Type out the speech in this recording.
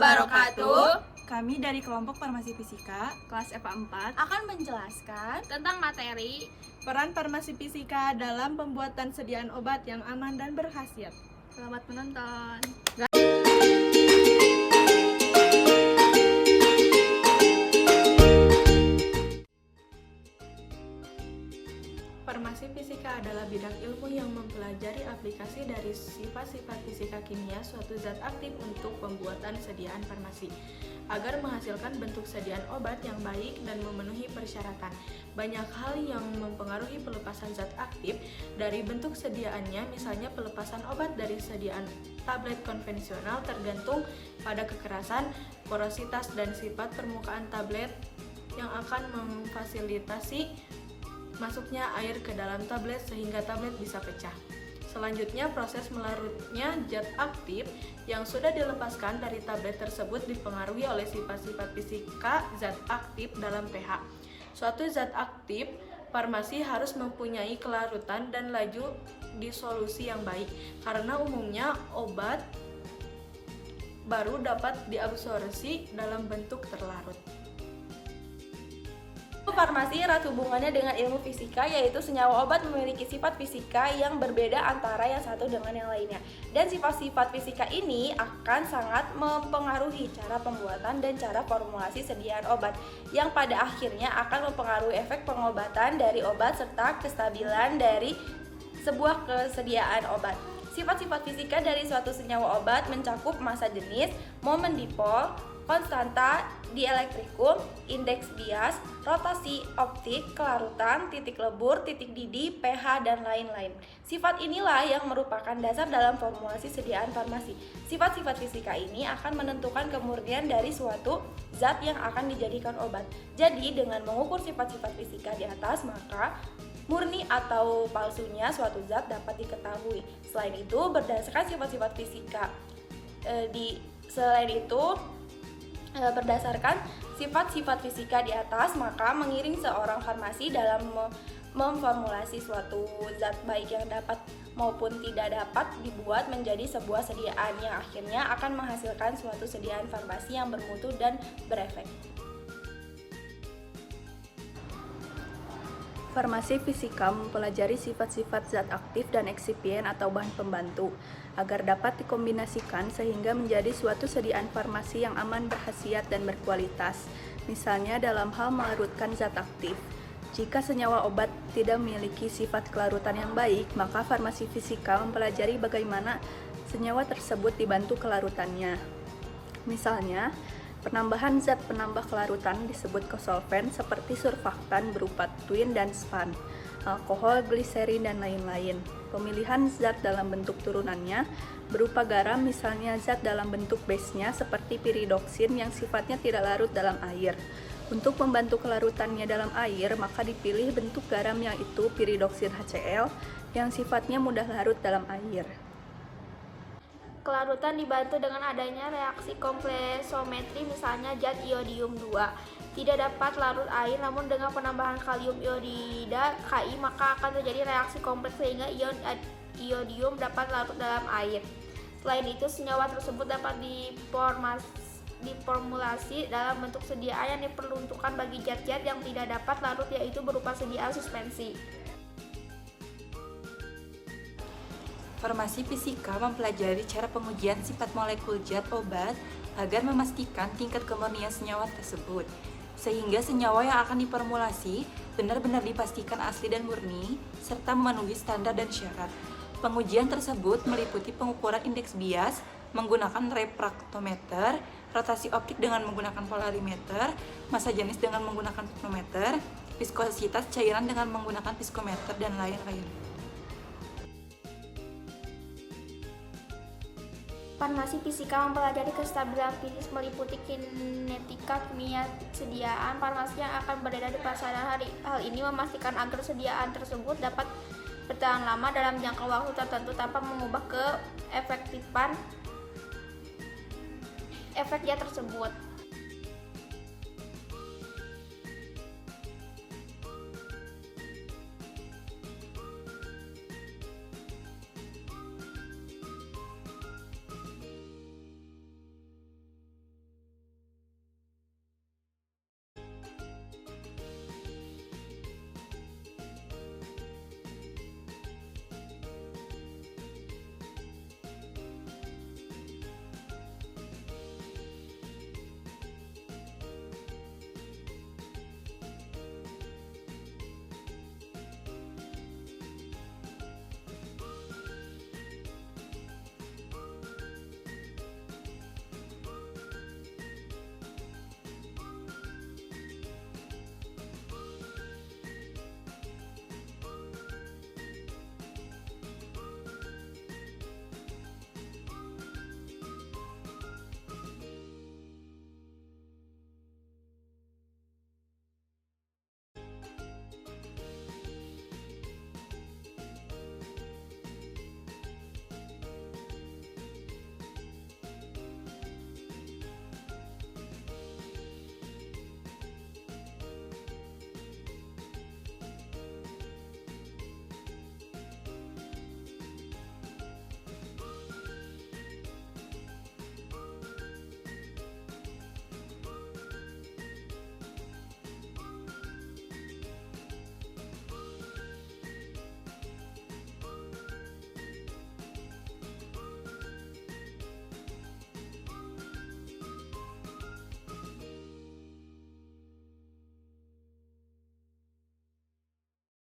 wabarakatuh. Kami dari kelompok Farmasi Fisika Kelas EVA 4 akan menjelaskan tentang materi peran farmasi fisika dalam pembuatan sediaan obat yang aman dan berkhasiat. Selamat menonton. Farmasi fisika adalah bidang ilmu yang mempelajari aplikasi dari sifat-sifat fisika kimia suatu zat aktif untuk pembuatan sediaan farmasi agar menghasilkan bentuk sediaan obat yang baik dan memenuhi persyaratan. Banyak hal yang mempengaruhi pelepasan zat aktif dari bentuk sediaannya, misalnya pelepasan obat dari sediaan tablet konvensional tergantung pada kekerasan, porositas, dan sifat permukaan tablet yang akan memfasilitasi masuknya air ke dalam tablet sehingga tablet bisa pecah. Selanjutnya, proses melarutnya zat aktif yang sudah dilepaskan dari tablet tersebut dipengaruhi oleh sifat-sifat fisika zat aktif dalam pH. Suatu zat aktif farmasi harus mempunyai kelarutan dan laju disolusi yang baik, karena umumnya obat baru dapat diabsorpsi dalam bentuk terlarut. farmasi erat hubungannya dengan ilmu fisika, yaitu senyawa obat memiliki sifat fisika yang berbeda antara yang satu dengan yang lainnya. Dan sifat-sifat fisika ini akan sangat mempengaruhi cara pembuatan dan cara formulasi sediaan obat, yang pada akhirnya akan mempengaruhi efek pengobatan dari obat serta kestabilan dari sebuah kesediaan obat. Sifat-sifat fisika dari suatu senyawa obat mencakup massa jenis, momen dipol, konstanta dielektrikum, indeks bias, rotasi optik, kelarutan, titik lebur, titik didih, pH, dan lain-lain. Sifat inilah yang merupakan dasar dalam formulasi sediaan farmasi. Sifat-sifat fisika ini akan menentukan kemurnian dari suatu zat yang akan dijadikan obat. Jadi, dengan mengukur sifat-sifat fisika di atas, maka murni atau palsunya suatu zat dapat diketahui. Selain itu, berdasarkan sifat-sifat fisika berdasarkan sifat-sifat fisika di atas, maka mengiring seorang farmasi dalam memformulasi suatu zat baik yang dapat maupun tidak dapat dibuat menjadi sebuah sediaan yang akhirnya akan menghasilkan suatu sediaan farmasi yang bermutu dan berefek. Farmasi fisika mempelajari sifat-sifat zat aktif dan eksipien atau bahan pembantu agar dapat dikombinasikan sehingga menjadi suatu sediaan farmasi yang aman, berkhasiat, dan berkualitas. Misalnya dalam hal melarutkan zat aktif. Jika senyawa obat tidak memiliki sifat kelarutan yang baik, maka farmasi fisika mempelajari bagaimana senyawa tersebut dibantu kelarutannya. Misalnya, penambahan zat penambah kelarutan disebut kosolven seperti surfaktan berupa twin dan span, alkohol, gliserin, dan lain-lain. Pemilihan zat dalam bentuk turunannya berupa garam, misalnya zat dalam bentuk base-nya seperti piridoksin yang sifatnya tidak larut dalam air. Untuk membantu kelarutannya dalam air, maka dipilih bentuk garam yang itu piridoksin HCl yang sifatnya mudah larut dalam air. Kelarutan dibantu dengan adanya reaksi komplesometri, misalnya zat iodium 2 tidak dapat larut air, namun dengan penambahan kalium iodida Ki maka akan terjadi reaksi kompleks sehingga ion iodium dapat larut dalam air. Selain itu, senyawa tersebut dapat diformulasi dalam bentuk sediaan yang diperuntukkan bagi zat-zat yang tidak dapat larut, yaitu berupa sediaan suspensi. Farmasi fisika mempelajari cara pengujian sifat molekul zat obat agar memastikan tingkat kemurnian senyawa tersebut, sehingga senyawa yang akan diformulasi benar-benar dipastikan asli dan murni, serta memenuhi standar dan syarat. Pengujian tersebut meliputi pengukuran indeks bias menggunakan refraktometer, rotasi optik dengan menggunakan polarimeter, massa jenis dengan menggunakan piknometer, viskositas cairan dengan menggunakan viskometer, dan lain-lain. Farmasi fisika mempelajari kestabilan fisik meliputi kinetika kimia sediaan farmasi yang akan beredar di pasaran. Hal ini memastikan agar sediaan tersebut dapat bertahan lama dalam jangka waktu tertentu tanpa mengubah keefektifan efek zat tersebut.